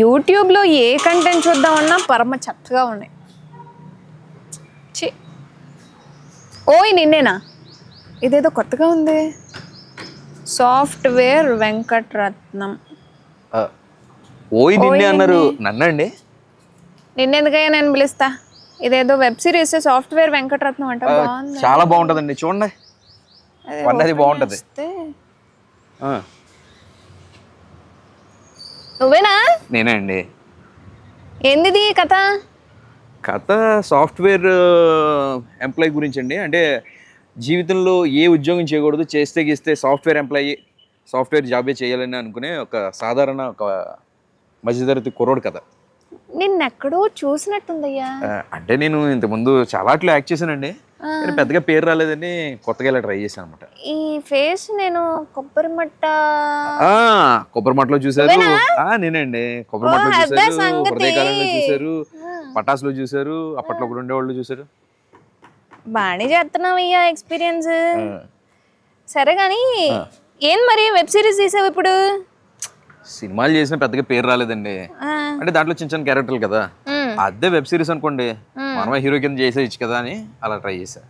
యూట్యూబ్లో ఏ కంటెంట్ చూద్దామన్నా పరమ చక్కగా ఉన్నాయి. ఓయ్ నిన్నేనా? ఇదేదో కొత్తగా ఉంది. సాఫ్ట్వేర్ వెంకటరత్నం. ఓయ్ నిన్నే అన్నారు, నన్నండి. నిన్నెందుకయ్యా నేను పిలుస్తా. ఇదేదో వెబ్ సిరీస్ సాఫ్ట్వేర్ వెంకటరత్నం అంట. చాలా బాగుంటుందండి, చూడండి. అది బాగుంటుంది. నువ్వేనా? నేనే అండి. ఏంది కథ? కథ సాఫ్ట్వేర్ ఎంప్లాయీ గురించి అండి. అంటే జీవితంలో ఏ ఉద్యోగం చేయకూడదు, చేస్తే గీస్తే సాఫ్ట్వేర్ ఎంప్లాయీ, సాఫ్ట్వేర్ జాబే చేయాలని అనుకునే ఒక సాధారణ ఒక మధ్యతరగతి కుర్రోడు కథ. నిన్నెక్కడో చూసినట్టుందయ్యా. అంటే నేను ఇంతకుముందు చాలా అట్లా యాక్ట్ చేశానండి, కానీ పెద్దగా పేరు రాలేదని కొత్తగా ఇలా ట్రై చేశాను అనమాట. ఈ ఫేస్ నేను కొబ్బరి మట్టలో చూసారు. నేనండి. కొబ్బరి మట్టలో చూసారు, హృదయకాలంలో చూసారు, పటాసులో చూసారు, అప్పట్లో కూడా ఉండేవాళ్ళు చూసారు. బాగానే చేస్తున్నావయ్యా ఎక్స్పీరియన్స్. సరే కానీ ఏం మరి వెబ్ సిరీస్ తీసావు ఇప్పుడు? సినిమాలు చేసిన పెద్దగా పేరు రాలేదండి. అంటే దాంట్లో చిన్న చిన్న క్యారెక్టర్లు కదా, అదే వెబ్ సిరీస్ అనుకోండి, మనమే హీరో కింద చేసేయచ్చు కదా అని అలా ట్రై చేశా.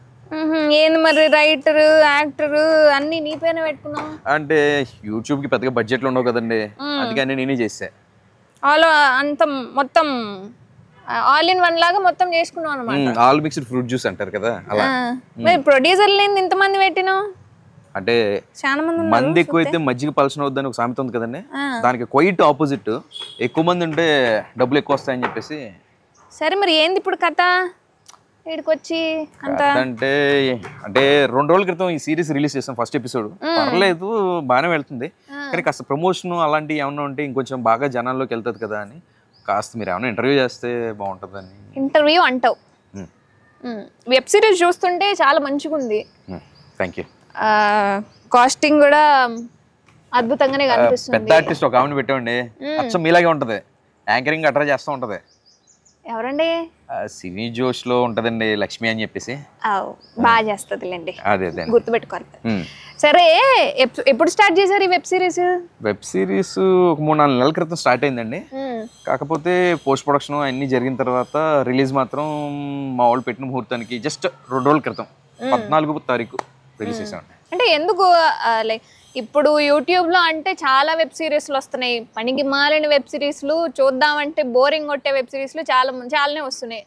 ఏంది మరి రైటర్ యాక్టర్ అన్ని నీ పైన పెట్టుకున్నావు? అంటే యూట్యూబ్ కి పెద్దగా బడ్జెట్లు ఉండవు కదండి, అందుకని నేనే చేసా. అంత మొత్తం ఆల్ ఇన్ వన్ లాగా మొత్తం చేసుకున్నావు అన్నమాట. ఆల్ మిక్స్డ్ ఫ్రూట్ జ్యూస్ అంటారు కదా అలా. మరి ప్రొడ్యూసర్ లేని ఇంతమంది పెట్టినావు అంటే మంది ఎక్కువైతే మజ్జిగ పలసన వద్దని ఒక సామెత ఉంది కదండి, దానికి క్వైట్ ఆపోజిట్. ఎక్కువ మంది ఉంటే డబ్బులు ఎక్కువ వస్తాయని చెప్పేసి. సరే మరి ఏంది ఇప్పుడు కథ? ఇక్కడికొచ్చి అంటే 2 రోజుల క్రితం ఈ సిరీస్ రిలీజ్ చేస్తాం. ఫస్ట్ ఎపిసోడ్ పర్లేదు, బాగానే వెళ్తుంది. కానీ కాస్త ప్రమోషన్ అలాంటివి ఏమన్నా ఉంటే ఇంకొంచెం బాగా జనాల్లోకి వెళ్తుంది కదా అని కాస్త మీరు ఏమైనా ఇంటర్వ్యూ చేస్తే బాగుంటుందని. ఇంటర్వ్యూ అంటావు? వెబ్ సిరీస్ చూస్తుంటే చాలా మంచిగా ఉంది. Thank you. కాస్టింగ్ కూడా అద్భుతంగానే కనిపిస్తుంది. పెద్ద ఆర్టిస్ట్ ఒక ఆమెను పెట్టండి, అచ్చం మీలాగే ఉంటది, యాంకరింగ్ అట్రా చేస్తూ ఉంటది. ఎవరండి? సినీ జోష్ లో ఉంటదండి, లక్ష్మి అని చెప్పేసి. బాగా చేస్తుందిలేండి, అదే గుర్తుపెట్టుకోవాలి. సరే ఎప్పుడు స్టార్ట్ చేశారు ఈ వెబ్ సిరీస్? వెబ్ సిరీస్ ఒక 3-4 నెలల క్రితం స్టార్ట్ అయిందండి. కాకపోతే పోస్ట్ ప్రొడక్షన్ అన్ని జరిగిన తర్వాత రిలీజ్ మాత్రం మా వాళ్ళు పెట్టిన ముహూర్తానికి జస్ట్ 2 రోజుల క్రితం 14వ తారీఖు రిలీజ్ చేసామండి. అంటే ఎందుకు లైక్ ఇప్పుడు యూట్యూబ్లో అంటే చాలా వెబ్ సిరీస్లు వస్తున్నాయి, పనికి మాలిన వెబ్ సిరీస్లు, చూద్దామంటే బోరింగ్ కొట్టే వెబ్ సిరీస్లు చాలానే వస్తున్నాయి.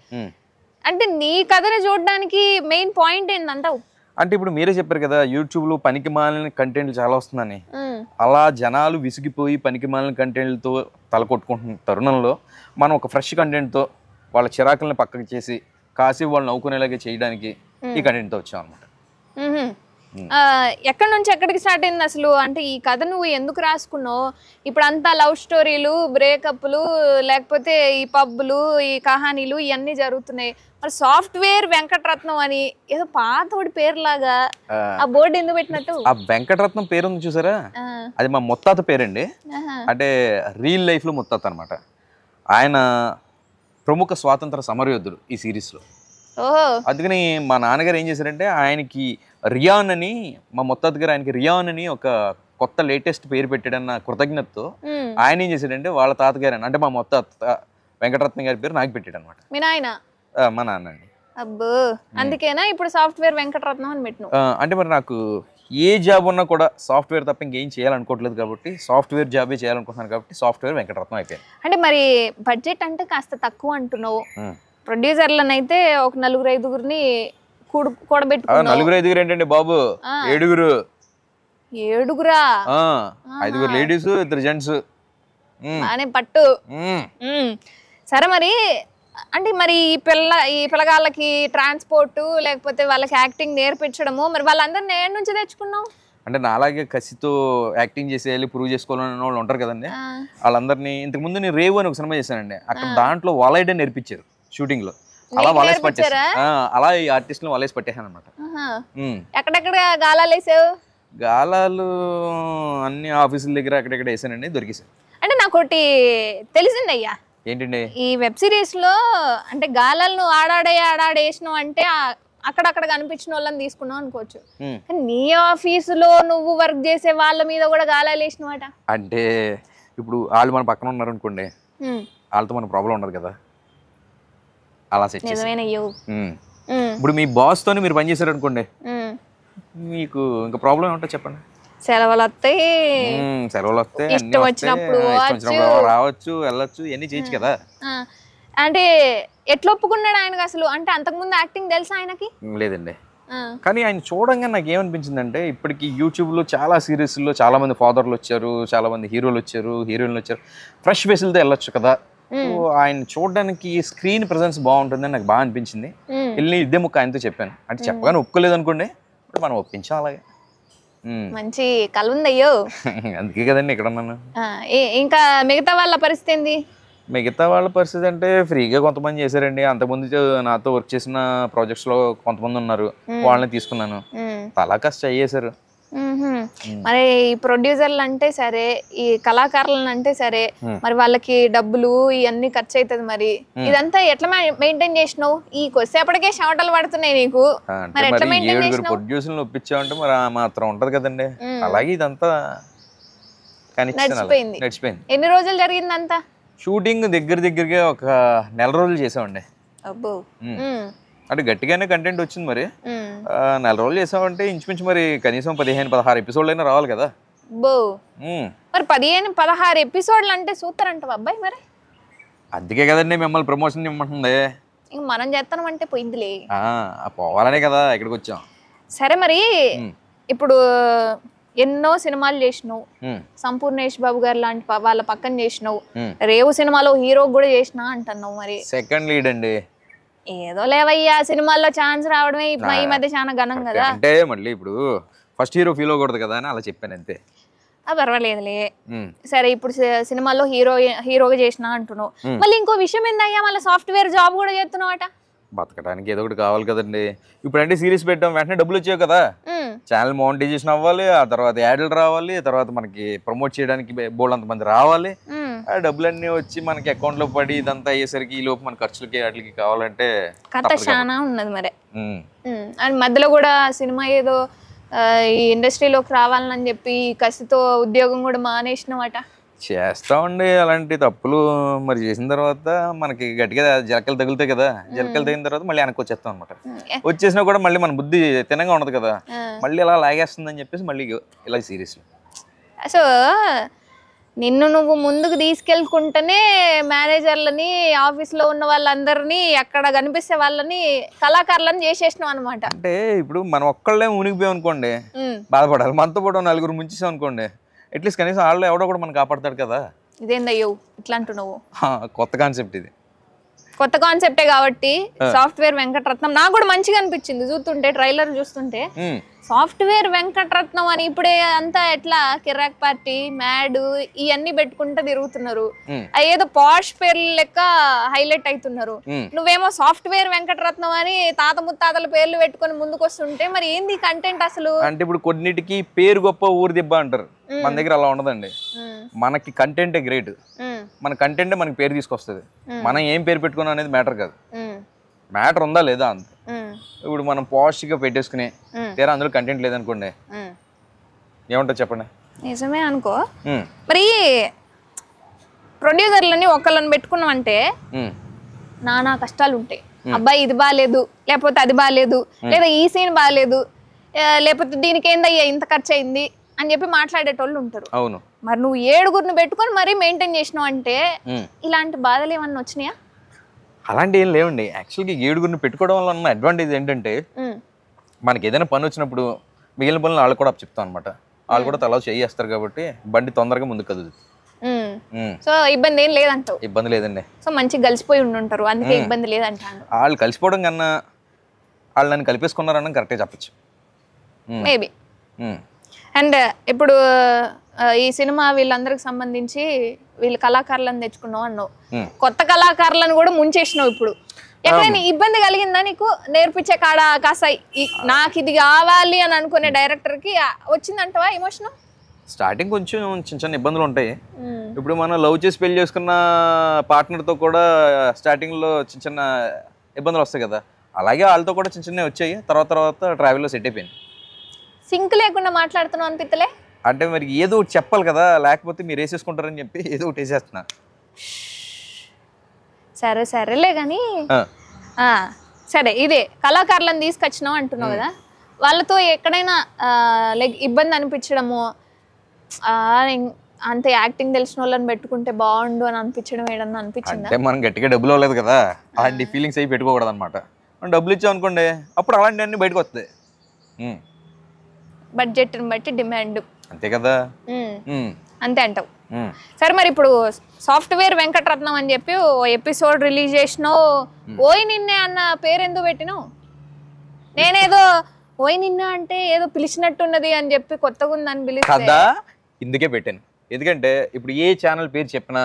అంటే నీ కథను చూడడానికి మెయిన్ పాయింట్ ఏంటంటావు? అంటే ఇప్పుడు మీరే చెప్పారు కదా, యూట్యూబ్లో పనికి మాలిన కంటెంట్లు చాలా వస్తుందని. అలా జనాలు విసిగిపోయి పనికి మాలిన కంటెంట్లతో తలకొట్టుకుంటున్న తరుణంలో మనం ఒక ఫ్రెష్ కంటెంట్తో వాళ్ళ చిరాకులను పక్కకి చేసి కాసేపు వాళ్ళు నవ్వుకునేలాగా చేయడానికి ఈ కంటెంట్తో వచ్చాం అనమాట. ఎక్కడి నుంచి ఎక్కడికి స్టార్ట్ అయింది అసలు? అంటే ఈ కథ నువ్వు ఎందుకు రాసుకున్నావు? ఇప్పుడు అంతా లవ్ స్టోరీలు, బ్రేకప్లు, లేకపోతే ఈ పబ్బులు, ఈ కహానీలు ఇవన్నీ జరుగుతున్నాయి. మరి సాఫ్ట్వేర్ వెంకటరత్నం అని ఏదో పాతోడి పేరులాగా ఆ బోర్డు ఎందుకు పెట్టినట్టు? ఆ వెంకటరత్నం పేరు ఉంది చూసారా, అది మా ముత్తాత పేరండి. అంటే రియల్ లైఫ్ లో ముత్తాత అనమాట. ఆయన ప్రముఖ స్వాతంత్ర సమరయోధుడు ఈ సిరీస్ లో. అందుకని మా నాన్నగారు ఏం చేశారంటే ఆయనకి రియాన్ అని, మా ముత్తాత గారు ఆయనకి రియాన్ అని ఒక కొత్త లేటెస్ట్ పేరు పెట్టాడన్న కృతజ్ఞతతో ఆయన ఏం చేశాడంటే వాళ్ళ తాతగారు అంటే మా ముత్తాత వెంకటరత్నం గారి పేరు నాకు పెట్టాడు అనమాట. మీ నాయన? మా నాన్న అండి. అబ్బో, అందుకేనా ఇప్పుడు సాఫ్ట్వేర్ వెంకటరత్నం అని పెట్టినావు? అంటే మరి నాకు ఏ జాబ్ ఉన్నా కూడా సాఫ్ట్వేర్ తప్ప ఇంకేం చేయాలనుకోవట్లేదు కాబట్టి సాఫ్ట్వేర్ జాబే చేయాలనుకుంటున్నాను కాబట్టి సాఫ్ట్వేర్ వెంకటరత్నం అయిపోయింది. అంటే మరి బడ్జెట్ అంటే కాస్త తక్కువ అంటున్నావు, ప్రొడ్యూసర్లనైతే ఒక 4-5 కూడబెట్టుకున్నావు. 4-5 ఏంటండి బాబు, 7. 7? 5 లేడీస్ 2 జెంట్స్ అనే పట్టు. సరే మరి అంటే మరి ఈ పిల్లగాళ్ళకి ట్రాన్స్పోర్ట్ లేకపోతే వాళ్ళకి యాక్టింగ్ నేర్పించడము, మరి వాళ్ళందరినీ ఏ నుంచి తెచ్చుకున్నావు? అంటే నాలాగే కసితో యాక్టింగ్ చేసేయాలి, ప్రూవ్ చేసుకోవాలనే వాళ్ళు ఉంటారు కదండి, వాళ్ళందరినీ. ఇంతకుముందు నేను రేవు అని ఒక సినిమా చేశానండి, అక్కడ దాంట్లో వాలైడే నేర్పించారు షూటింగ్ లో. అలా వాలేసి పట్టేసా, అలా ఈ ఆర్టిస్టులు వాలేసి పట్టేసాను అనమాట. ఎక్కడెక్కడ గాలాలు వేసావు? గాలాలు అన్ని ఆఫీసుల దగ్గర అక్కడెక్కడ వేసానండి, దొరికేసాను. అంటే నాకు ఒకటి తెలిసింది అయ్యా, ఏంటండి ఈ వెబ్ సిరీస్ లో అంటే గాలాలను ఆడాడేసినావు అంటే అక్కడక్కడ కనిపించిన వాళ్ళని తీసుకున్నావు అనుకోవచ్చు, కానీ నీ ఆఫీసులో నువ్వు వర్క్ చేసే వాళ్ళ మీద కూడా గాలాలు వేసినవాట. అంటే ఇప్పుడు వాళ్ళు మన పక్కన ఉన్నారు అనుకోండి, వాళ్ళతో మనకు ప్రాబ్లం ఉండదు కదా, అలా సెట్ చేసి. నిజమేనయ్యో. ఇప్పుడు మీ బాస్తో మీరు పని చేశారు అనుకోండి, మీకు ఇంకా ప్రాబ్లం ఏమంటో చెప్పండి. సెలవులు వస్తాయి, సెలవులు వస్తాయి, ఇష్టం వచ్చినప్పుడు రావచ్చు, వెళ్ళొచ్చు, ఇవన్నీ చేయొచ్చు కదా. అంటే ఎట్లా ఒప్పుకున్నాడు ఆయనకు అసలు? అంటే అంతకుముందు యాక్టింగ్ తెలుసా ఆయనకి? లేదండి, కానీ ఆయన చూడంగా నాకు ఏమనిపించిందంటే, ఇప్పటికి యూట్యూబ్లో చాలా సిరీస్లో చాలా మంది ఫాదర్లు వచ్చారు, చాలా మంది హీరోలు వచ్చారు, హీరోయిన్లు వచ్చారు, ఫ్రెష్ ఫేసులతో వెళ్ళొచ్చు కదా. సో ఆయన చూడడానికి స్క్రీన్ ప్రెజెన్స్ బాగుంటుందని నాకు బాగా అనిపించింది. వెళ్ళి ఇదే ముక్క ఆయనతో చెప్పాను. అంటే చెప్పగానే ఒప్పుకోలేదు అనుకోండి, ఇప్పుడు మనం ఒప్పించాం అలాగే. మంచి కళ ఉందయ్యో. అందుకే కదండి ఇక్కడ ఉన్నాను. ఇంకా మిగతా వాళ్ళ పరిస్థితి ఏంది? మిగతా వాళ్ళ పరిస్థితి అంటే ఫ్రీగా కొంతమంది చేశారండి. అంతకుముందు నాతో వర్క్ చేసిన ప్రాజెక్ట్స్ లో కొంతమంది ఉన్నారు, వాళ్ళని తీసుకున్నాను, తలా కష్ట చేశారు. మరి ఈ ప్రొడ్యూసర్లు అంటే సరే, ఈ కళాకారులను అంటే సరే, మరి వాళ్ళకి డబ్బులు ఇవన్నీ ఖర్చు అవుతుంది. మరి ఇదంతా ఎట్లా మెయింటైన్ చేసినావు? ఈ కొద్దిసేపటికే చెమటలు పడుతున్నాయి నీకు, మరి ఎట్లా మెయింటైన్ చేసినావు? ప్రొడ్యూసర్లు ఒప్పించామంటే మరి మాత్రం ఉంటది కదండి. అలాగే ఇదంతా నడిచిపోయింది. ఎన్ని రోజులు జరిగిందంతా షూటింగ్? దగ్గరగా ఒక నెల రోజులు చేసామండి. అబ్బో, అంటే గట్టిగానే కంటెంట్ వచ్చింది. మరి నెల రోజులు చేసామంటే ఇంచుమించు మరి కనీసం 15-16 ఎపిసోడ్లు అయినా రావాలి కదా. మరి 15-16 ఎపిసోడ్లు అంటే సూపర్ అంటావు అబ్బాయి. మరి అందుకే కదండి మిమ్మల్ని ప్రమోషన్ ఇమ్మంటుంది. ఇంక మనం చేస్తాం అంటే పోయిందిలే, పోవాలనే కదా ఇక్కడికి వచ్చాం. సరే, మరి ఇప్పుడు ఎన్నో సినిమాలు చేసినావు, సంపూర్ణేష్ బాబు గారు లాంటి వాళ్ళ పక్కన చేసినావు, రేవు సినిమాలో హీరో కూడా చేసినా అంటున్నావు. మరి సెకండ్ లీడ్ అండి. ఏదో లేవయ్యా, సినిమాల్లో ఛాన్స్ రావడమే ఈ మధ్య చాలా ఘనం కదా. అంటే మళ్ళీ ఇప్పుడు ఫస్ట్ హీరో ఫీల్ అవ్వకూడదు కదా అని అలా చెప్పాను అంతే. పర్వాలేదులే. సరే, ఇప్పుడు సినిమాల్లో హీరోగా చేసినా అంటున్నావు. మళ్ళీ ఇంకో విషయం ఏందయ్యా, మళ్ళీ సాఫ్ట్వేర్ జాబ్ కూడా చేస్తున్నావు అట. బతకడానికి ఏదో ఒకటి కావాలి కదండి. ఇప్పుడు అంటే సిరీస్ పెట్టాం, వెంటనే డబ్బులు వచ్చాయి కదా. ఛానల్ మోనిటైజేషన్ అవ్వాలి, ఆ తర్వాత యాడ్లు రావాలి, ఆ తర్వాత మనకి ప్రమోట్ చేయడానికి బోల్డ్ అంతమంది రావాలి. ఆ డబ్బులన్నీ వచ్చి మనకి అకౌంట్ లో పడి ఇదంతా అయ్యేసరికి ఈ లోపు మన ఖర్చులకి వాటికి కావాలంటే కథ చాలా ఉన్నది. మరి అండ్ మధ్యలో కూడా సినిమా ఏదో ఈ ఇండస్ట్రీలోకి రావాలని చెప్పి కసితో ఉద్యోగం కూడా మానేసినవాట. చేస్తామండి అలాంటి తప్పులు. మరి చేసిన తర్వాత మనకి గట్టిగా జలకలు తగులుతాయి కదా, జలకలు తగిన తర్వాత మళ్ళీ వెనక్కి వచ్చేస్తాం అనమాట. వచ్చేసినా కూడా మళ్ళీ మన బుద్ధి తినంగా ఉండదు కదా, మళ్ళీ ఇలా లాగేస్తుందని చెప్పేసి మళ్ళీ ఇలా సీరియస్. సో నిన్ను నువ్వు ముందుకు తీసుకెళ్తుంటేనే మేనేజర్లని, ఆఫీస్లో ఉన్న వాళ్ళందరినీ, అక్కడ కనిపిస్తే వాళ్ళని కళాకారులను చేసేసినావు అనమాట. అంటే ఇప్పుడు మనం ఒక్కళ్ళే మునిగిపోయాం అనుకోండి, బాధపడాలి. మనతో పాటు 4 ముంచేసాం అనుకోండి, అట్లీస్ట్ కనీసం వాళ్ళు ఎవడో కూడా మనం కాపాడతాడు కదా. ఇదేందయ్యో ఇట్లా అంటున్నావు? కొత్త కాన్సెప్ట్ ఇది. కొత్త కాన్సెప్టే కాబట్టి సాఫ్ట్వేర్ వెంకటరత్నం నాకు కూడా మంచిగా అనిపించింది చూస్తుంటే, ట్రైలర్ చూస్తుంటే. సాఫ్ట్వేర్ వెంకటరత్నం అని ఇప్పుడే అంతా ఎట్లా కిరాక్ పార్టీ, మ్యాడ్ ఇవన్నీ పెట్టుకుంటూ తిరుగుతున్నారు. ఏదో పాష్ పేర్లు లెక్క హైలైట్ అవుతున్నారు. నువ్వేమో సాఫ్ట్వేర్ వెంకటరత్నం అని తాత ముత్తాతల పేర్లు పెట్టుకొని ముందుకు వస్తుంటే మరి ఏంది కంటెంట్ అసలు? అంటే ఇప్పుడు కొన్నిటికి పేరు గొప్ప ఊరు దిబ్బ అంటారు, మన దగ్గర అలా ఉండదండి. మనకి కంటెంటే గ్రేట్. మన కంటెంటే మనకి పేరు తీసుకొస్తుంది. మనం ఏం పేరు పెట్టుకున్నాం అనేది మ్యాటర్ కాదు, మ్యాటర్ ఉందా లేదా అంత. ఇప్పుడు మనం పాజిటివ్ గా పెట్టేసుకుని తీరా అందులో కంటెంట్ లేదనుకోండి, ఏమంటారు చెప్పండి? నిజమే అనుకో. మరి ప్రొడ్యూసర్లని ఒకళ్ళని పెట్టుకున్నాం అంటే నానా కష్టాలు ఉంటాయి. అబ్బాయి ఇది బాగాలేదు, లేకపోతే అది బాగాలేదు, లేదా ఈ సీన్ బాగాలేదు, లేకపోతే దీనికి ఏందయ్యా ఇంత ఖర్చు అయింది అని చెప్పి మాట్లాడేటోళ్ళు ఉంటారు. అవును. మరి నువ్వు 7గురిని పెట్టుకొని మరీ మెయింటైన్ చేసినావు అంటే ఇలాంటి బాధలు ఏమన్నా వచ్చినాయా? అలాంటి ఏం లేవండి. యాక్చువల్గా 7గురిని పెట్టుకోవడం వల్ల ఉన్న అడ్వాంటేజ్ ఏంటంటే, మనకి ఏదైనా పని వచ్చినప్పుడు మిగిలిన పనులు వాళ్ళు కూడా చెప్తాం అనమాట. వాళ్ళు కూడా తలా చేస్తారు కాబట్టి బండి తొందరగా ముందుకు కదులుతుంది. సో ఇబ్బంది ఏం లేదంటావు? ఇబ్బంది లేదండి. సో మంచిగా కలిసిపోయి ఉండుంటారు, అందుకే ఇబ్బంది లేదంటాను. వాళ్ళు కలిసిపోవడం కన్నా వాళ్ళు నన్ను కలిపేసుకున్నారని కరెక్ట్గా చెప్పచ్చు మేబీ. అండ్ ఇప్పుడు ఈ సినిమా వీళ్ళందరికి సంబంధించి వీళ్ళు కళాకారులను తెచ్చుకున్నావు అన్నావు, కొత్త కళాకారులను కూడా ముంచేసినావు. ఇప్పుడు ఎక్కడైనా ఇబ్బంది కలిగిందా నీకు? నేర్పించే కాడ కాస్త నాకు ఇది కావాలి అని అనుకునే డైరెక్టర్ కి వచ్చిందంటవా ఎమోషన్? స్టార్టింగ్ కొంచెం చిన్న చిన్న ఇబ్బందులు ఉంటాయి. ఇప్పుడు మనం లవ్ చేసి పెళ్లి చేసుకున్న పార్ట్నర్తో కూడా స్టార్టింగ్లో చిన్న చిన్న ఇబ్బందులు వస్తాయి కదా, అలాగే వాళ్ళతో కూడా చిన్న చిన్నవి వచ్చాయి. తర్వాత ట్రావెల్లో సెట్ అయిపోయింది. సింక్ లేకుండా మాట్లాడుతున్నావు అనిపిస్తలే? అంటే మరి ఏదో ఒకటి చెప్పాలి కదా, లేకపోతే మీరు వేసేసుకుంటారని చెప్పి ఏదో ఒకటి వేసేస్తున్నా. సరే సరేలే కానీ సరే ఇదే కళాకారులను తీసుకొచ్చినావు అంటున్నావు కదా, వాళ్ళతో ఎక్కడైనా లైక్ ఇబ్బంది అనిపించడము, అంత యాక్టింగ్ తెలిసిన వాళ్ళని పెట్టుకుంటే బాగుండు అని అనిపించడం ఏదన్నా అనిపించిందా? అంటే మనం గట్టిగా డబ్బులు అవ్వలేదు కదా, అలాంటి ఫీలింగ్స్ అవి పెట్టుకోకూడదు అనమాట. మనం డబ్బులు ఇచ్చాం అనుకోండి అప్పుడు అలాంటివన్నీ బయటకు వస్తాయి. బడ్జెట్ని బట్టి డిమాండ్ అంతే కదా. అంతే అంటావు. సరే మరి ఇప్పుడు సాఫ్ట్వేర్ వెంకటరత్నం అని చెప్పి ఓ ఎపిసోడ్ రిలీజ్ చేసినావు, ఓయ్ నిన్నే అన్న పేరు ఎందుకు పెట్టినావు? నేనేదో ఓయ్ నిన్న అంటే ఏదో పిలిచినట్టున్నది అని చెప్పి కొత్తగా ఉందని పిలిస్తే ఇందుకే పెట్టాను. ఎందుకంటే ఇప్పుడు ఏ ఛానల్ పేరు చెప్పినా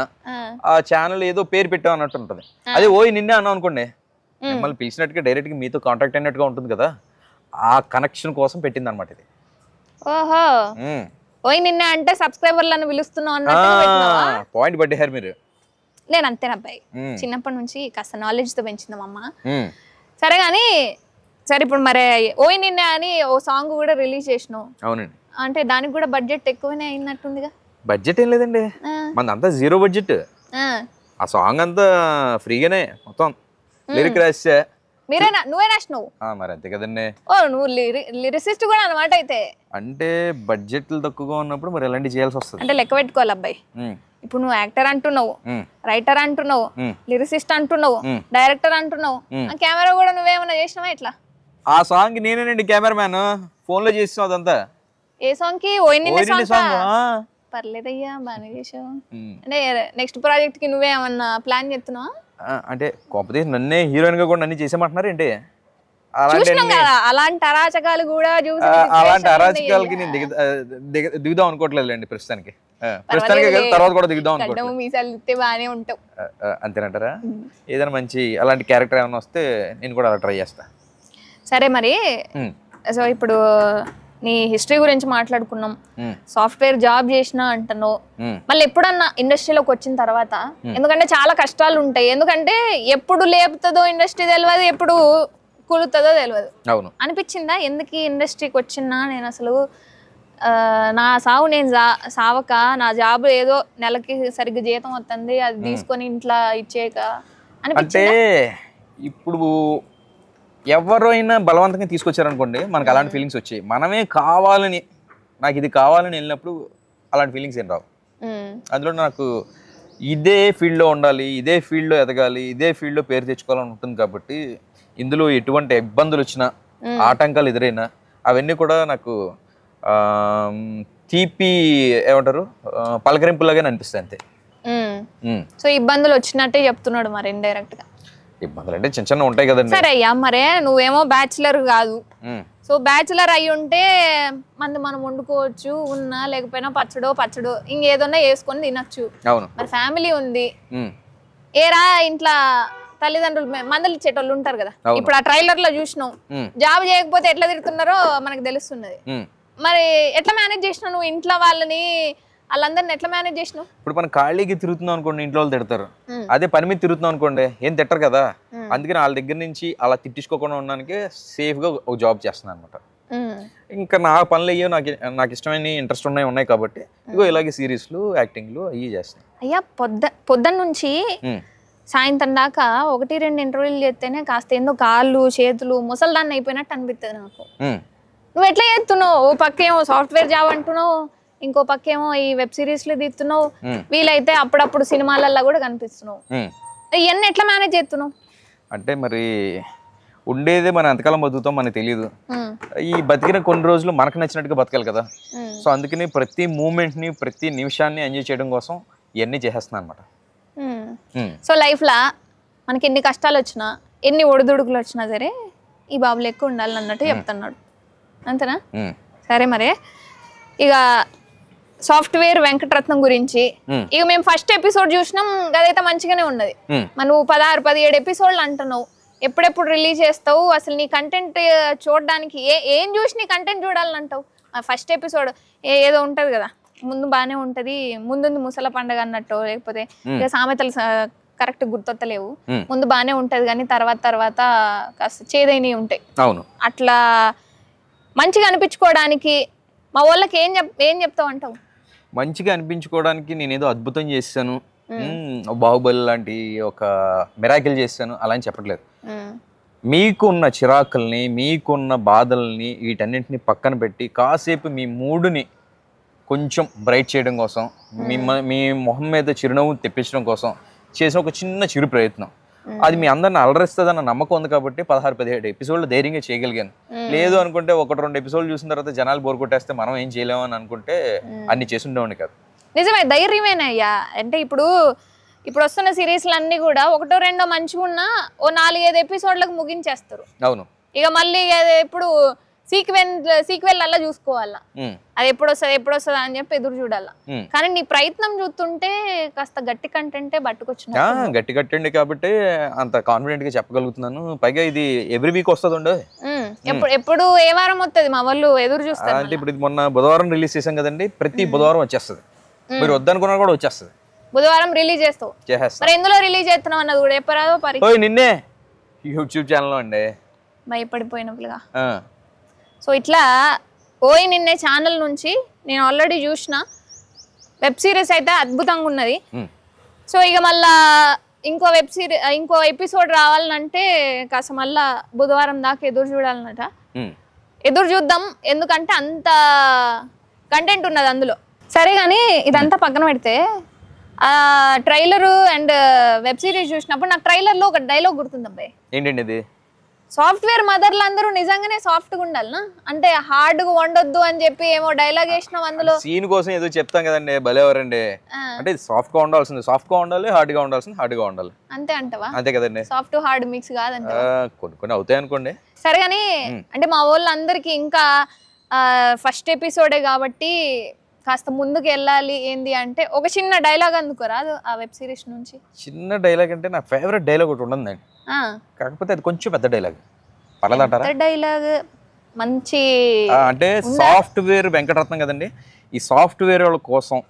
ఆ ఛానల్ ఏదో పేరు పెట్టావు అన్నట్టు ఉంటుంది. అదే ఓయ్ నిన్నే అన్నావు అనుకోండి, మిమ్మల్ని పిలిచినట్టుగా డైరెక్ట్ గా మీతో కాంటాక్ట్ అయినట్టుగా ఉంటుంది కదా, ఆ కనెక్షన్ కోసం పెట్టింది అనమాట ఇది. ఓహో, ఓయ్ నిన్న అంటే సబ్స్క్రైబర్లను పిలుస్తున్నావు అన్నట్టు పాయింట్ పట్టారు మీరు. నేను అంతేనా అబ్బాయి, చిన్నప్పటి నుంచి కాస్త నాలెడ్జ్ తో పెంచిందాం అమ్మ. సరే కానీ సరే ఇప్పుడు మరి ఓయ్ నిన్న అని ఓ సాంగ్ కూడా రిలీజ్ చేసినావు. అవునండి. అంటే దానికి కూడా బడ్జెట్ ఎక్కువనే అయినట్టుందిగా? బడ్జెట్ ఏం లేదండి, మనదంతా జీరో బడ్జెట్. ఆ సాంగ్ అంతా ఫ్రీగానే మొత్తం లిరిక్ రాసా. నువ్వే రాసినావు మరి అంతే కదండి. ఓ నువ్వు లిరిసిస్ట్ కూడా అనమాట అయితే. అంటే బడ్జెట్లు తక్కువగా ఉన్నప్పుడు మరి ఎలాంటి చేయాల్సి వస్తుంది అంటే లెక్క పెట్టుకోవాలి అబ్బాయి. ఇప్పుడు నువ్వు యాక్టర్ అంటున్నావు, రైటర్ అంటున్నావు, లిరిసిస్ట్ అంటున్నావు, డైరెక్టర్ అంటున్నావు, కెమెరా కూడా నువ్వేమన్నా చేసినావా ఇట్లా? ఆ సాంగ్ నేనేనండి కెమెరామ్యాన్, ఫోన్ లో చేసినావు అదంతా. ఏ సాంగ్ కి? ఓయ్ నిన్నే సాంగ్. పర్లేదయ్యా బాగానే చేసావు. అంటే నెక్స్ట్ ప్రాజెక్ట్ కి నువ్వేమన్నా ప్లాన్ చేస్తున్నావా? అంటే కాకపోతే నన్నే హీరోయిన్ గా కూడా నన్ను చేసేమంటున్నారు ఏంటి? అలాంటి అరాచకాలు కూడా చూసి అలాంటి అరాచకాలకి నేను దిగుదాం అనుకోవట్లేదులేండి ప్రస్తుతానికి. తర్వాత కూడా దిగుదాం అనుకోవట్లేదు. మీసాలు ఇస్తే బాగానే ఉంటావు అంతేనంటారా? ఏదైనా మంచి అలాంటి క్యారెక్టర్ ఏమైనా వస్తే నేను కూడా అలా ట్రై చేస్తా. సరే మరి సో ఇప్పుడు నీ హిస్టరీ గురించి మాట్లాడుకున్నాం, సాఫ్ట్వేర్ జాబ్ చేసినా అంటున్నావు. మళ్ళీ ఎప్పుడన్నా ఇండస్ట్రీలోకి వచ్చిన తర్వాత, ఎందుకంటే చాలా కష్టాలు ఉంటాయి, ఎందుకంటే ఎప్పుడు లేపుతుందో ఇండస్ట్రీ తెలియదు, ఎప్పుడు కూలుతుందో తెలియదు. అవును. అనిపించిందా ఎందుకు ఈ ఇండస్ట్రీకి వచ్చినా నేను అసలు నా సావు నేను సావక నా జాబ్ ఏదో నెలకి సరిగ్గా జీతం వస్తుంది అది తీసుకొని ఇంట్లో ఇచ్చేయక అనిపించిందా? అంటే ఇప్పుడు ఎవరైనా బలవంతంగా తీసుకొచ్చారనుకోండి మనకు అలాంటి ఫీలింగ్స్ వచ్చాయి. మనమే కావాలని నాకు ఇది కావాలని వెళ్ళినప్పుడు అలాంటి ఫీలింగ్స్ ఏం రావు. అందులో నాకు ఇదే ఫీల్డ్లో ఉండాలి, ఇదే ఫీల్డ్లో ఎదగాలి, ఇదే ఫీల్డ్లో పేరు తెచ్చుకోవాలని ఉంటుంది. కాబట్టి ఇందులో ఎటువంటి ఇబ్బందులు వచ్చినా, ఆటంకాలు ఎదురైనా అవన్నీ కూడా నాకు తీపి ఏమంటారు పలకరింపులాగానే అనిపిస్తాయి అంతే. సో ఇబ్బందులు వచ్చినట్టే చెప్తున్నాడు మరి ఇండైరెక్ట్ గా. ఇబ్బందులు అంటే చిన్న చిన్న ఉంటాయి కదండి. సరే అయ్యా, మరే నువ్వేమో బ్యాచులర్ కాదు, సో బ్యాచులర్ అయి ఉంటే మనం వండుకోవచ్చు, ఉన్నా లేకపోయినా పచ్చడో ఇంకేదన్నా వేసుకొని తినచ్చు. అవును. మరి ఫ్యామిలీ ఉంది, ఏరా ఇంట్లో తల్లిదండ్రులు మందలు ఇచ్చేటోళ్ళు ఉంటారు కదా. ఇప్పుడు ఆ ట్రైలర్ లో చూసినావు, జాబ్ చేయకపోతే ఎట్లా తిడుతున్నారో మనకు తెలుస్తున్నది. మరి ఎట్లా మేనేజ్ చేసినావు నువ్వు ఇంట్లో వాళ్ళని, వాళ్ళందరిని ఎట్లా మేనేజ్ చేసినావు? ఇప్పుడు మనం ఖాళీకి తిరుగుతున్నాం అనుకోండి ఇంట్లో వాళ్ళు తిడతారు, అదే పని మీద తిరుగుతున్నాం అనుకోండి ఏం తిట్టరు కదా. అందుకని వాళ్ళ దగ్గర నుంచి అలా తిట్టించుకోకుండా ఉండడానికి సేఫ్ గా ఒక జాబ్ చేస్తున్నాను అనమాట. ఇంకా నా పనులు అయ్యో నాకు ఇష్టమైన ఇంట్రెస్ట్ ఉన్నాయి కాబట్టి ఇగో ఇలాగే సిరీస్లు యాక్టింగ్లు అవి చేస్తాను. అయ్యా పొద్దున్న నుంచి సాయంత్రం దాకా 1-2 ఇంటర్వ్యూలు చేస్తేనే కాస్త ఏందో కాళ్ళు చేతులు ముసల్దాన్ని అయిపోయినట్టు అనిపిస్తుంది నాకు. నువ్వు ఎట్లా చేస్తున్నావు? ఓ పక్కేమో సాఫ్ట్వేర్ జాబ్ అంటున్నావు, ఇంకో పక్కేమో ఈ వెబ్ సిరీస్లు తీస్తున్నావు, వీలైతే అప్పుడప్పుడు సినిమాలల్లో కూడా కనిపిస్తున్నావు. ఇవన్నీ ఎట్లా మేనేజ్ చేస్తున్నావు? అంటే మరి ఉండేదే మనం ఎంతకాలం బతుకుతాం మనకు తెలియదు. ఈ బతికిన కొన్ని రోజులు మనకు నచ్చినట్టుగా బతకాలి కదా. సో అందుకని ప్రతి మూమెంట్ని ప్రతి నిమిషాన్ని ఎంజాయ్ చేయడం కోసం ఇవన్నీ చేసేస్తున్నాను అనమాట. సో లైఫ్లో మనకి ఎన్ని కష్టాలు వచ్చినా ఎన్ని ఒడిదుడుకులు వచ్చినా సరే ఈ బాబులు ఎక్కువ ఉండాలి అన్నట్టు చెప్తున్నాడు, అంతేనా? సరే మరి ఇక సాఫ్ట్వేర్ వెంకటరత్నం గురించి ఇక మేము ఫస్ట్ ఎపిసోడ్ చూసినాం, అదైతే మంచిగానే ఉన్నది. నువ్వు 16-17 ఎపిసోడ్లు అంటున్నావు, ఎప్పుడెప్పుడు రిలీజ్ చేస్తావు? అసలు నీ కంటెంట్ చూడడానికి ఏం చూసి నీ కంటెంట్ చూడాలంటావు? ఫస్ట్ ఎపిసోడ్ ఏదో ఉంటది కదా, ముందు బాగానే ఉంటది, ముందు ముసల పండగ అన్నట్టు, లేకపోతే ఇక సామెతలు కరెక్ట్ గుర్తొత్తలేవు, ముందు బాగానే ఉంటది కానీ తర్వాత కాస్త చేదైనవి ఉంటాయి. అవును. అట్లా మంచిగా అనిపించుకోవడానికి మా వాళ్ళకి ఏం చెప్తావు అంటావు? మంచిగా అనిపించుకోవడానికి నేను ఏదో అద్భుతం చేశాను, బాహుబలి లాంటి ఒక మిరాకిల్ చేశాను అలా అని చెప్పట్లేదు. మీకున్న చిరాకుల్ని, మీకున్న బాధల్ని, వీటన్నింటిని పక్కన పెట్టి కాసేపు మీ మూడుని కొంచెం బ్రైట్ చేయడం కోసం, మీ మొహం మీద చిరునవ్వు తెప్పించడం కోసం చేసిన ఒక చిన్న చిరు ప్రయత్నం. అది మీ అందరిని అలరిస్తుందన్న నమ్మకం ఉంది కాబట్టి 16-17 ఎపిసోడ్లు ధైర్యంగా చేయగలిగాను. లేదు అనుకుంటే 1-2 ఎపిసోడ్లు చూసిన తర్వాత జనాలు బోర్ కొట్టేస్తే మనం ఏం చేయలేము అని అనుకుంటే అన్ని చేసి ఉండేవాడిని కాదు. నిజమే, ధైర్యమేనయ్యా. అంటే ఇప్పుడు వస్తున్న సిరీస్లు అన్ని కూడా 1-2 మంచిగా ఉన్నా ఓ 4-5 ఎపిసోడ్లకు ముగించేస్తారు. అవును. ఇక మళ్ళీ ఎప్పుడు సీక్వెల్ అలా చూసుకోవాలా, అది ఎప్పుడు వస్తుంది అని చెప్పి ఎదురు చూడాలా. కానీ నీ ప్రయత్నం చూస్తుంటే కాస్త గట్టి కంటెంటే పట్టుకొచ్చిన. గట్టి కట్టండి కాబట్టి అంత కాన్ఫిడెంట్ గా చెప్పగలుగుతున్నాను. పైగా ఇది ఎవ్రీ వీక్ వస్తుంది. ఎప్పుడు ఏ వారం వస్తుంది మా వాళ్ళు ఎదురు చూస్తారు. అంటే ఇప్పుడు ఇది మొన్న బుధవారం రిలీజ్ చేసాం కదండి, ప్రతి బుధవారం వచ్చేస్తుంది. మీరు వద్దనుకున్నా కూడా వచ్చేస్తుంది. బుధవారం రిలీజ్ చేస్తావు. మరి ఎందులో రిలీజ్ చేస్తున్నావు అన్నది కూడా ఎప్పరాదో నిన్నే యూట్యూబ్ ఛానల్ అండి భయపడిపోయినప్పుడుగా. సో ఇట్లా ఓయ్ నిన్నే ఛానల్ నుంచి నేను ఆల్రెడీ చూసిన వెబ్ సిరీస్ అయితే అద్భుతంగా ఉన్నది. సో ఇక మళ్ళా ఇంకో ఎపిసోడ్ రావాలంటే కాస్త మళ్ళా బుధవారం దాకా ఎదురు చూడాలన్నట. ఎదురు చూద్దాం, ఎందుకంటే అంత కంటెంట్ ఉన్నది అందులో. సరే కానీ ఇదంతా పక్కన పెడితే ట్రైలర్ అండ్ వెబ్ సిరీస్ చూసినప్పుడు నాకు ట్రైలర్లో ఒక డైలాగ్ గుర్తుంది అబ్బాయి. ఏంటండి ఇది? సాఫ్ట్వేర్ మదర్లు అందరూ నిజంగానే సాఫ్ట్గా ఉండాలనా, అంటే హార్డ్గా వండొద్దు అని చెప్పి ఏమో డైలాగ్ వేసినాం అందులో. సీన్ కోసం ఏదో చెప్తాం కదండి, భలేవారండి. అంటే సాఫ్ట్ గా ఉండాల్సింది సాఫ్ట్ గా ఉండాలి, హార్డ్ గా ఉండాల్సింది హార్డ్ గా ఉండాలి. అంతే అంటవా? అంతే కదండి. సాఫ్ట్ హార్డ్ మిక్స్ కాదంట. కొన్ని అవుతాయి అనుకోండి. సరే కానీ అంటే మా వాళ్ళందరికీ ఇంకా ఫస్ట్ ఎపిసోడే కాబట్టి కాస్త ముందుకు వెళ్ళాలి. ఏంది అంటే ఒక చిన్న డైలాగ్ అందుకోరా ఆ వెబ్ సిరీస్ నుంచి? చిన్న డైలాగ్ అంటే నా ఫేవరెట్ డైలాగ్ ఒకటి ఉండదండి, కాకపోతే అది కొంచెం పెద్ద డైలాగ్. పర్లేదంటారా? డైలాగ్ మంచి అంటే సాఫ్ట్వేర్ వెంకటరత్నం కదండి, ఈ సాఫ్ట్వేర్ వాళ్ళ కోసం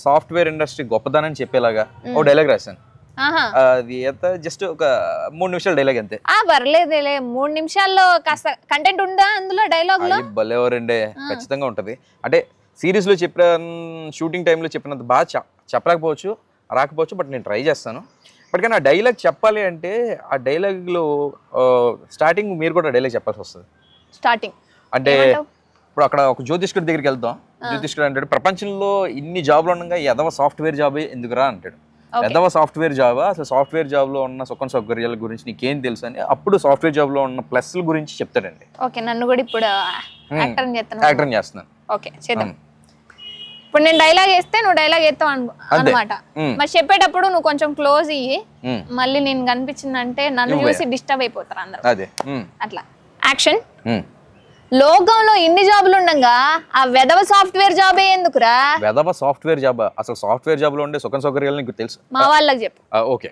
సాఫ్ట్వేర్ ఇండస్ట్రీ గొప్పదనని చెప్పేలాగా ఒక డైలాగ్ రాశాను. అది ఎంత జస్ట్ ఒక 3 నిమిషాల డైలాగ్ అంతే. పర్లేదులే, 3 నిమిషాల్లో కాస్త కంటెంట్ ఉందా అందులో డైలాగ్ లో? భలేవారండి, ఖచ్చితంగా ఉంటది. అంటే సిరీస్ లో చెప్పిన షూటింగ్ టైంలో చెప్పినంత బాగా చెప్పలేకపోవచ్చు, రాకపోవచ్చు, బట్ నేను ట్రై చేస్తాను. బట్ కానీ ఆ డైలాగ్ చెప్పాలి అంటే ఆ డైలాగ్లో స్టార్టింగ్ మీరు కూడా డైలాగ్ చెప్పాల్సి వస్తుంది. స్టార్టింగ్ అంటే ఇప్పుడు అక్కడ ఒక జ్యోతిష్కుడి దగ్గరికి వెళ్తాం. జ్యోతిష్కుడు అంటాడు, ప్రపంచంలో ఇన్ని జాబ్లు ఉండగా ఎదవ సాఫ్ట్వేర్ జాబ్ ఎందుకురా అంటాడు. ఎదవ సాఫ్ట్వేర్ జాబా, అసలు సాఫ్ట్వేర్ జాబ్ లో ఉన్న సుఖం సౌకర్యాల గురించి నీకేం తెలుసు అని అప్పుడు సాఫ్ట్వేర్ జాబ్ లో ఉన్న ప్లస్ల గురించి చెప్తాడండి. ఓకే, నన్ను కూడా ఇప్పుడు యాక్టర్ చేస్తున్నాను. ఓకే చేద్దాం. ఇప్పుడు నేను డైలాగ్ వేస్తే నువ్వు డైలాగ్ వేస్తావు అనమాట. మరి చెప్పేటప్పుడు నువ్వు కొంచెం క్లోజ్ అయ్యి మళ్ళీ నేను కనిపించిందంటే నన్ను చూసి డిస్టర్బ్ అయిపోతారు అందరూ. అట్లా యాక్షన్. లోకంలో ఇన్ని జాబులు ఉండగా ఆ వెధవ సాఫ్ట్వేర్ జాబే ఎందుకురా? వెధవ సాఫ్ట్వేర్ జాబ్? అసలు సాఫ్ట్వేర్ జాబ్ లో ఉండే సుఖం సౌకర్యాలు నీకు తెలుసు? మా వాళ్ళకి చెప్పు. ఓకే,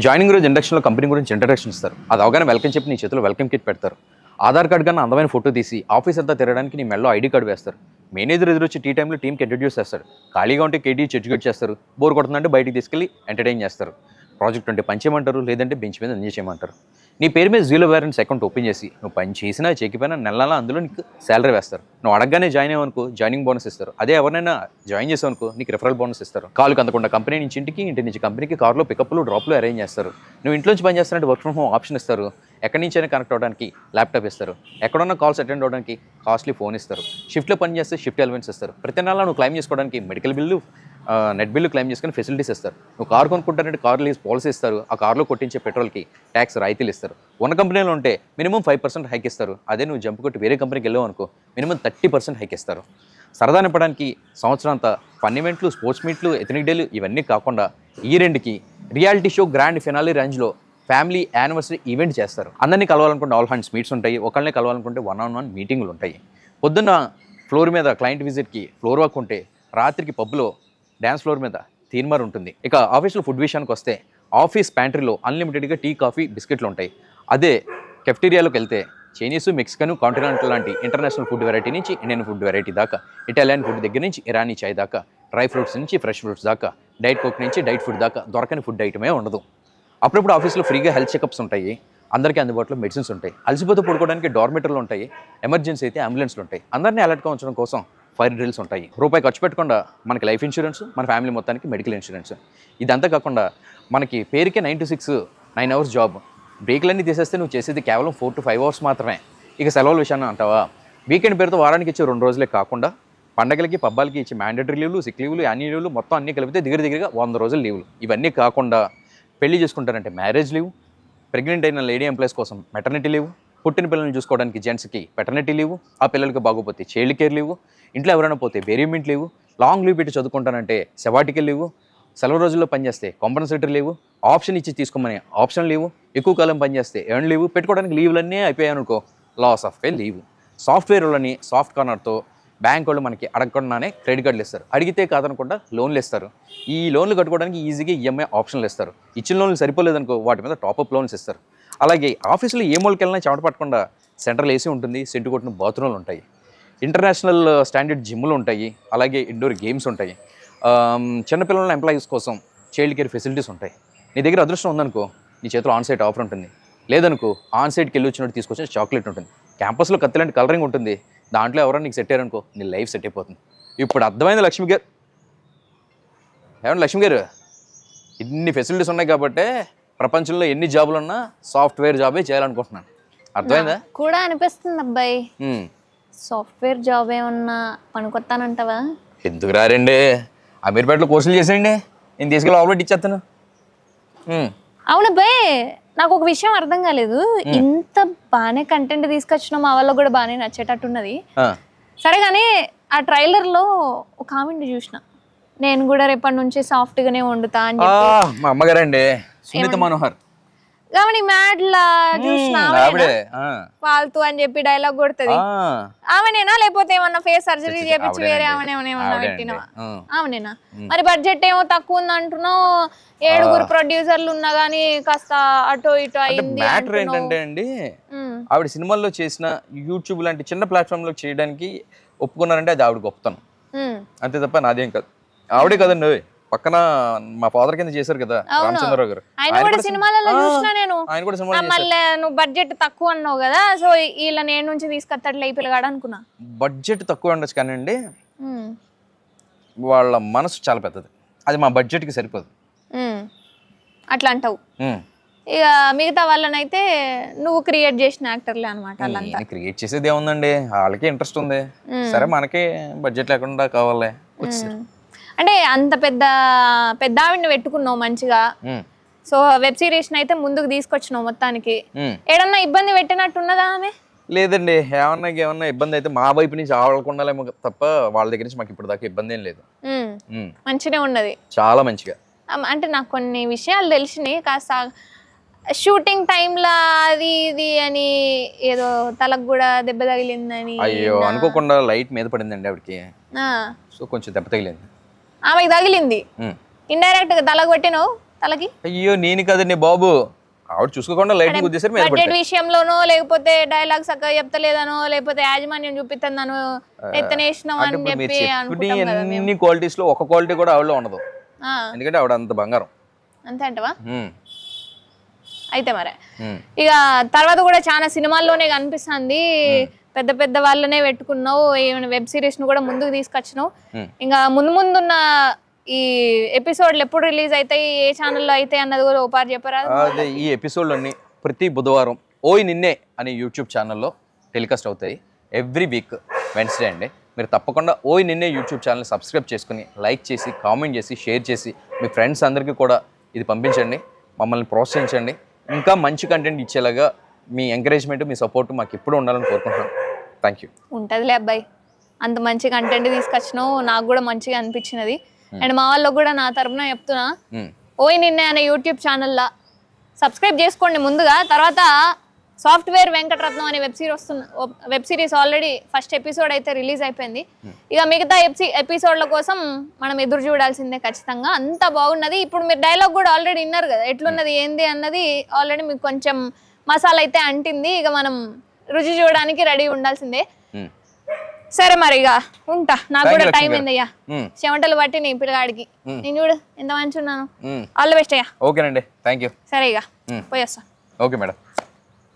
జాయినింగ్ రోజు ఇండక్షన్ లో కంపెనీ గురించి ఇంట్రడక్షన్ ఇస్తారు. అది అవగానే వెల్కమ్ చెప్పి నీ చేతిలో వెల్కమ్ కిట్ పెడతారు. ఆధార్ కార్డు కన్నా అందమైన ఫోటో తీసి ఆఫీస్ అంతా తిరగడానికి నీ మెడలో ఐడి కార్డు వేస్తారు. మేనేజర్ ఎదురొచ్చి టీ టైంలో టీంకి ఇంట్రడ్యూస్ చేస్తారు. ఖాళీగా ఉంటే కేటీ చర్చ్ చేస్తారు. బోర్ కొడుతుందంటే బయటికి తీసుకెళ్ళి ఎంటర్టైన్ చేస్తారు. ప్రాజెక్ట్ అంటే పని చేయమంటారు, లేదంటే బెంచ్ మీద ఎంజాయ్ చేయమంటారు. నీ పేరు మీద జీరో బ్యాలెన్స్ అకౌంట్ ఓపెన్ చేసి నువ్వు పని చేసినా చేయకపోయినా నెల అందులో నీకు శాలరీ వేస్తారు. నువ్వు అడగగానే జాయిన్ అయ్యావనుకో జాయినింగ్ బోనస్ ఇస్తారు. అదే ఎవరైనా జాయిన్ చేసావనుకో నీకు రిఫరల్ బోనస్ ఇస్తారు. కాలు అందకుండా కంపెనీ నుంచి ఇంటికి, ఇంటి నుంచి కంపెనీకి కార్లో పికప్లు డ్రాప్లు అరేంజ్ చేస్తారు. నువ్వు ఇంట్లోంచి పని చేస్తున్నట్టు వర్క్ ఫ్రమ్ హోమ్ ఆప్షన్ ఇస్తారు. ఎక్కడి నుంచైనా కనెక్ట్ అవ్వడానికి ల్యాప్టాప్ ఇస్తారు. ఎక్కడున్న కాల్స్ అటెండ్ అవ్వడానికి కాస్ట్లీ ఫోన్ ఇస్తారు. షిఫ్ట్లో పని చేస్తే షిఫ్ట్ ఎలిమెంట్స్ ఇస్తారు. ప్రతి నెల నువ్వు క్లైమ్ చేసుకోవడానికి medical bill, net bill claim చేసుకుని ఫెసిలిటీస్ ఇస్తారు. నువ్వు కార్ కొనుక్కుంటానంటే కార్ లీజ్ పాలసీ ఇస్తారు. ఆ కార్లో కొట్టించే పెట్రోల్కి ట్యాక్స్ రాయితీలు ఇస్తారు. ఉన్న కంపెనీలో ఉంటే మినిమం 5% హైక్ ఇస్తారు. అదే నువ్వు జంప్ కొట్టి వేరే కంపెనీకి వెళ్ళావు అనుకో మినిమం 30% హైక్ ఇస్తారు. సరదా నింపడానికి సంవత్సరం అంతా ఫన్ ఈవెంట్లు, స్పోర్ట్స్ మీట్లు, ఎథనిక్ డేలు ఇవన్నీ కాకుండా ఈ రెండుకి రియాలిటీ షో గ్రాండ్ ఫినాలీ రేంజ్లో ఫ్యామిలీ యానివర్సరీ ఈవెంట్ చేస్తారు. అందరినీ కలవాలనుకుంటే ఆల్ హ్యాండ్స్ మీట్స్ ఉంటాయి. ఒకళ్ళని కలవాలనుకుంటే 1-on-1 మీటింగులు ఉంటాయి. పొద్దున్న ఫ్లోర్ మీద క్లయింట్ విజిట్కి ఫ్లోర్ వర్క్ ఉంటే రాత్రికి పబ్లో డ్యాన్స్ ఫ్లోర్ మీద థీన్మార్ ఉంటుంది. ఇక ఆఫీస్లో ఫుడ్ విషయానికి వస్తే ఆఫీస్ ప్యాంట్రీలో అన్లిమిటెడ్గా టీ, కాఫీ, బిస్కెట్లు ఉంటాయి. అదే కెఫ్టీరియాలోకి వెళ్తే చైనీసు, మెక్సికన్, కాంటినెంటల్ లాంటి ఇంటర్నేషనల్ ఫుడ్ వెరైటీ నుంచి ఇండియన్ ఫుడ్ వెరైటీ దాకా, ఇటాలియన్ ఫుడ్ దగ్గర నుంచి ఇరానీ చాయ్ దాకా, డ్రై ఫ్రూట్స్ నుంచి ఫ్రెష్ ఫ్రూట్స్ దాకా, డైట్ కోక్ నుంచి డైట్ ఫుడ్ దాకా దొరకని ఫుడ్ ఐటమే ఉండదు. అప్పుడప్పుడు ఆఫీస్లో ఫ్రీగా హెల్త్ చెకప్స్ ఉంటాయి. అందరికీ అందుబాటులో మెడిసిన్స్ ఉంటాయి. అలసిపోతే పడుకోవడానికి డార్మెటర్లు ఉంటాయి. ఎమర్జెన్సీ అయితే అంబులెన్స్లు ఉంటాయి. అందరినీ అలర్ట్గా ఉంచడం కోసం ఫైర్ డ్రిల్స్ ఉంటాయి. రూపాయి ఖర్చు పెట్టకుండా మనకి లైఫ్ ఇన్సూరెన్స్, మన ఫ్యామిలీ మొత్తానికి మెడికల్ ఇన్సూరెన్స్. ఇదంతా కాకుండా మనకి పేరుకే 9 to 6 9 hours జాబ్. బ్రేక్లన్నీ తీసేస్తే నువ్వు చేసేది కేవలం 4 to 5 hours మాత్రమే. ఇక సెలవుల విషయాన్ని అంటావా, వీకెండ్ పేరుతో వారానికి ఇచ్చే 2 రోజులే కాకుండా పండగలకి పబ్బాలకి ఇచ్చే మ్యాండేటరీ లీవ్లు, సిక్ లీవ్లు, యాన్యువల్ లీవ్లు మొత్తం అన్నీ కలిపితే దగ్గరగా 100 రోజుల లీవ్లు. ఇవన్నీ కాకుండా పెళ్లి చేసుకుంటారంటే మ్యారేజ్ లీవ్, ప్రెగ్నెంట్ అయిన లేడీ ఎంప్లాయీస్ కోసం మెటర్నిటీ లీవ్, పుట్టిన పిల్లల్ని చూసుకోవడానికి జెంట్స్కి పెటర్నిటీ లీవ్, ఆ పిల్లలకి బాగోపోతే చైల్డ్ కేర్ లీవ్, ఇంట్లో ఎవరైనా పోతే బెరీమెంట్ లీవ్, లాంగ్ లీవ్ పెట్టి చదువుకుంటానంటే సెవాటికల్ లీవ్, సెలవు రోజుల్లో పనిచేస్తే కాంపన్సేటరీ లీవ్, ఆప్షన్ ఇచ్చి తీసుకోమని ఆప్షన్ లీవ్, ఎక్కువ కాలం పనిచేస్తే ఎర్న్ లీవ్, పెట్టుకోవడానికి లీవ్లన్నీ అయిపోయాయి అనుకో loss of pay leave. Software వాళ్ళని సాఫ్ట్ కార్నర్తో బ్యాంక్ వాళ్ళు మనకి అడగకుండానే క్రెడిట్ కార్డులు ఇస్తారు, అడిగితే కాదనకుండా లోన్లు ఇస్తారు. ఈ లోన్లు కట్టుకోవడానికి ఈజీగా ఈఎంఐ ఆప్షన్లు ఇస్తారు. ఇచ్చిన లోన్లు సరిపోలేదనుకో వాటి మీద టాప్అప్ లోన్స్ ఇస్తారు. అలాగే ఆఫీసులో ఏ మూలకి వెళ్ళినా చెమట పట్టకుండా సెంట్రల్ ఏసీ ఉంటుంది, సెంటు కొట్టిన బాత్రూమ్లు ఉంటాయి, ఇంటర్నేషనల్ స్టాండర్డ్ జిమ్లు ఉంటాయి, అలాగే ఇండోర్ గేమ్స్ ఉంటాయి, చిన్నపిల్లల ఎంప్లాయీస్ కోసం చైల్డ్ కేర్ ఫెసిలిటీస్ ఉంటాయి. నీ దగ్గర అదృష్టం ఉందనుకో నీ చేతిలో ఆన్సైట్ ఆఫర్ ఉంటుంది, లేదనుకో ఆన్సైట్కి వెళ్ళి వచ్చినట్టు తీసుకొచ్చిన చాక్లెట్ ఉంటుంది, క్యాంపస్లో కత్తిలాంటి కలరింగ్ ఉంటుంది, దాంట్లో ఎవరైనా నీకు సెట్ అయ్యారనుకో నీ లైఫ్ సెట్ అయిపోతుంది. ఇప్పుడు అర్థమైంది లక్ష్మి గారు. ఏమన్నా లక్ష్మి గారు, ఇన్ని ఫెసిలిటీస్ ఉన్నాయి కాబట్టి ప్రపంచంలో ఎన్ని జాబులు ఉన్నా సాఫ్ట్వేర్ జాబే చేయాలనుకుంటున్నాను. అర్థమైందా? కూడా అనిపిస్తుంది అబ్బాయి, సాఫ్ట్వేర్ జాబ్ ఏమన్నా పనికొత్తానంటావా? ఎందుకు రారండి, అమీర్పేటలో కోర్సులు చేసేయండి, నేను తీసుకెళ్ళి ఆల్రెడీ ఇచ్చేస్తాను. అవునబ్బాయి, నాకు ఒక విషయం అర్థం కాలేదు. ఇంత బాగానే కంటెంట్ తీసుకొచ్చిన మా వాళ్ళకి కూడా బాగానే నచ్చేటట్టున్నది. సరే కానీ ఆ ట్రైలర్ లో ఒక కామెంట్ చూసిన, నేను కూడా రేపటి నుంచి సాఫ్ట్ గానే వండుతా అని చెప్పి. మా అమ్మగారండి సునీత మనోహర్ కాబట్టి మ్యాడ్లా చూసిన ఫాల్తు అని చెప్పి డైలాగ్ కొడుతుంది. ఆమెనేనా లేకపోతే ఏమన్నా ఫేస్ సర్జరీ చేపించి వేరే ఏమన్నా పెట్టినవా? ఆమెనేనా? మరి బడ్జెట్ ఏమో తక్కువ ఉంది అంటున్నావు, 7 ప్రొడ్యూసర్లు ఉన్నా గానీ కాస్త అటో ఇటో అయింది. మ్యాటర్ ఏంటంటే అండి, ఆవిడ సినిమాల్లో చేసిన యూట్యూబ్ లాంటి చిన్న ప్లాట్ఫామ్ లో చేయడానికి ఒప్పుకున్నారంటే అది ఆవిడ గొప్పతనం, అంతే తప్ప నాదేం కాదు. ఆవిడే కదండి, పక్కన మా ఫాదర్ కింద చేశారు కదా రామచంద్రరావు గారు, ఆయన కూడా సినిమాలలో చూసినా నేను. మళ్ళీ నువ్వు బడ్జెట్ తక్కువ అన్నావు కదా, సో ఇలా నేను నుంచి తీసుకొస్తాడులే ఈ పిల్లగాడు అనుకున్నా. బడ్జెట్ తక్కువ ఉండొచ్చు కానీ అండి వాళ్ళ మనసు చాలా పెద్దది, అది మా బడ్జెట్ కి సరిపోదు. అట్లా అంటావు. ఇక మిగతా వాళ్ళనైతే నువ్వు క్రియేట్ చేసిన యాక్టర్లే అనమాట. వాళ్ళంతా క్రియేట్ చేసేది ఏముందండి, వాళ్ళకి ఇంట్రెస్ట్ ఉంది, సరే మనకి బడ్జెట్ లేకుండా కావాలి. అంటే అంత పెద్ద ఆవిడని పెట్టుకున్నావు మంచిగా, సో వెబ్ సిరీస్ అయితే ముందుకు తీసుకొచ్చినావు మొత్తానికి. ఏడన్నా ఇబ్బంది పెట్టినట్టున్నదా ఆమె? లేదండి, ఏమన్నా ఇబ్బంది అయితే మా వైపు నుంచి ఆడకుండాలేమో తప్ప వాళ్ళ దగ్గర నుంచి మాకు ఇప్పుడు దాకా ఇబ్బంది ఏం లేదు. మంచిగా ఉన్నది, చాలా మంచిగా. అంటే నాకు కొన్ని విషయాలు తెలిసినాయి, కాస్త షూటింగ్ టైంలో అది ఇది అని ఏదో తలకు కూడా దెబ్బ తగిలిందని. అయ్యో అనుకోకుండా లైట్ మీద పడిందండి ఆవిడకి, సో కొంచెం దెబ్బ తగిలింది. ఆమెకి తగిలింది ఇండైరెక్ట్ గా తలకు కొట్టినావు తలకి? అయ్యో నేను కదండి బాబు, ఆవిడ చూసుకోకుండా లైట్ గుద్దేశారు. బడ్జెట్ విషయంలోనో లేకపోతే డైలాగ్ చక్కగా చెప్తలేదనో లేకపోతే యాజమాన్యం చూపిస్తుందనో ఎత్తనేసినావు అని చెప్పి అన్ని క్వాలిటీస్ లో ఒక క్వాలిటీ కూడా ఆవిడలో ఉండదు, ఎందుకంటే ఆవిడ అంత బంగారం. అంతే అంటవా? అయితే మరి ఇక తర్వాత కూడా చాలా సినిమాల్లోనే కనిపిస్తుంది, పెద్ద పెద్ద వాళ్ళనే పెట్టుకున్నావు, ఏమైనా వెబ్ సిరీస్ ను కూడా ముందుకు తీసుకొచ్చినావు. ఇంకా ముందున్న ఈ ఎపిసోడ్లు ఎప్పుడు రిలీజ్ అవుతాయి, ఏ ఛానల్లో అయితే అన్నది కూడా ఒకసారి చెప్పరా? అదే ఈ ఎపిసోడ్లన్నీ ప్రతి బుధవారం ఓయ్ నిన్నే అనే యూట్యూబ్ ఛానల్లో టెలికాస్ట్ అవుతాయి. ఎవ్రీ వీక్ వెన్స్డే అండి. మీరు తప్పకుండా ఓయ్ నిన్నే యూట్యూబ్ ఛానల్ సబ్స్క్రైబ్ చేసుకుని లైక్ చేసి కామెంట్ చేసి షేర్ చేసి మీ ఫ్రెండ్స్ అందరికీ కూడా ఇది పంపించండి, మమ్మల్ని ప్రోత్సహించండి. ఇంకా మంచి కంటెంట్ ఇచ్చేలాగా మీ ఎంకరేజ్మెంట్ మీ సపోర్ట్ మాకు ఎప్పుడు ఉండాలని కోరుకుంటున్నాను. Thank you. ఉంటుందిలే అబ్బాయి, అంత మంచి కంటెంట్ తీసుకొచ్చినావు, నాకు కూడా మంచిగా అనిపించినది. అండ్ మా వాళ్ళకు కూడా నా తరపున చెప్తున్నా, ఓయ్ నిన్నే అనే యూట్యూబ్ ఛానల్లో సబ్స్క్రైబ్ చేసుకోండి ముందుగా. తర్వాత సాఫ్ట్వేర్ వెంకటరత్నం అనే web series already first episode అయితే రిలీజ్ అయిపోయింది. ఇక మిగతా ఎపిసోడ్ల కోసం మనం ఎదురు చూడాల్సిందే ఖచ్చితంగా. అంత బాగున్నది. ఇప్పుడు మీరు డైలాగ్ కూడా ఆల్రెడీ విన్నారు కదా, ఎట్లున్నది ఏంది అన్నది ఆల్రెడీ మీకు కొంచెం మసాలా అయితే అంటింది. ఇక మనం రుచి చూడడానికి రెడీ ఉండాల్సిందే. సరే మరి ఇక ఉంటా, నాకు కూడా టైం ఏందయ్యా, చెమటలు పట్టి నీ పిల్లగాడికి. నేను చూడు ఎంత మంచి ఉన్నాను. ఆల్ ది బెస్ట్ అయ్యా. ఓకేనండి, థ్యాంక్ యూ. సరే ఇక పోయేస్తా. Okay madam.